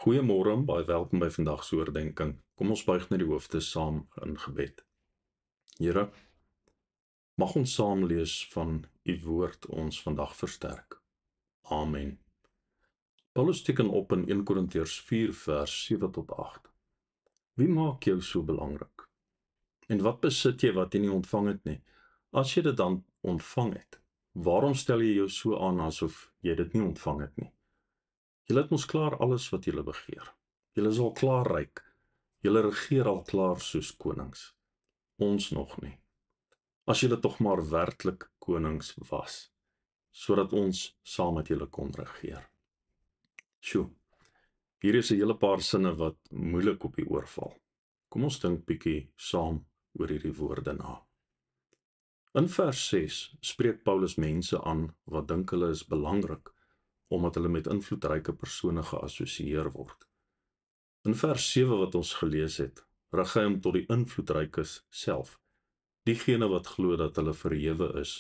Goeiemôre, baie welkom by vandag se oordeenking. Kom ons buig net die hoofde saam in gebed. Here, mag ons saam lees van u woord ons vandag versterk. Amen. Paulus teken op in 1 Korintiërs 4 vers 7 tot 8. Wie maak jou so belangrik? En wat besit jy wat jy nie ontvang het nie? As jy dit dan ontvang het, waarom stel jy jou so aan asof jy dit nie ontvang het nie? Julle het mos klaar alles wat julle begeer. Julle is al klaar ryk. Julle regeer al klaar soos konings. Ons nog nie. As julle tog maar werklik konings was, sodat ons saam met julle kon regeer. Sjoe, hier is 'n hele paar sinne wat moeilik op die oor val. Kom ons dink bietjie saam oor hierdie woorde na. In vers 6 spreek Paulus mense aan wat dink hulle is belangrik, omdat hulle met invloedryke persone geassosieer word. In vers 7 wat ons gelees het, rig hy hom tot die invloedrykes self, diegene wat glo dat hulle verhewe is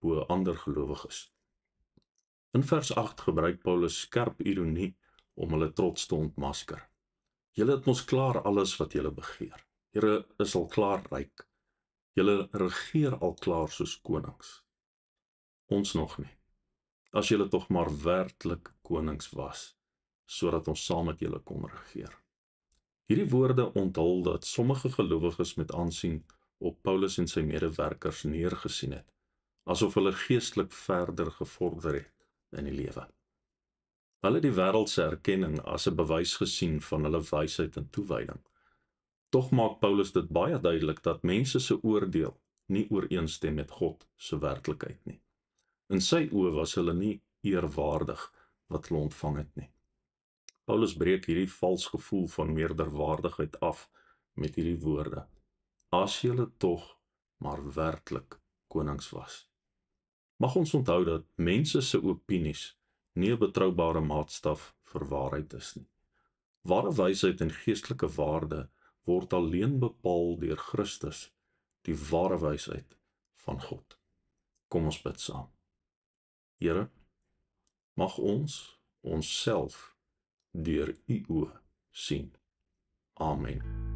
bo ander gelowiges. In vers 8 gebruik Paulus skerp ironie om hulle trots te ontmasker. Julle het mos klaar alles wat julle begeer. Julle is al klaar ryk. Julle regeer al klaar soos konings. Ons nog nie. As julle tog maar werklik konings was, sodat ons saam met julle kon regeer. Hierdie woorde onthul dat sommige gelowiges met aansien op Paulus en sy medewerkers neergesien het, asof hulle geestelik verder gevorder het in die lewe. Hulle het die wêreldse erkenning as 'n bewys gesien van hulle wysheid en toewyding. Tog maak Paulus dit baie duidelik dat mense se oordeel nie ooreenstem met God se werklikheid nie. In sy oë was hulle nie eerwaardig wat hulle ontvang het nie. Paulus breek hierdie vals gevoel van meerderwaardigheid af met hierdie woorde. As julle tog maar werklik konings was. Mag ons onthou dat mense se opinies nie 'n betroubare maatstaf vir waarheid is nie. Ware wysheid en geestelike waarde word alleen bepaal deur Christus, die ware wysheid van God. Kom ons bid saam. Here, mag ons onsself deur u oë sien. Amen.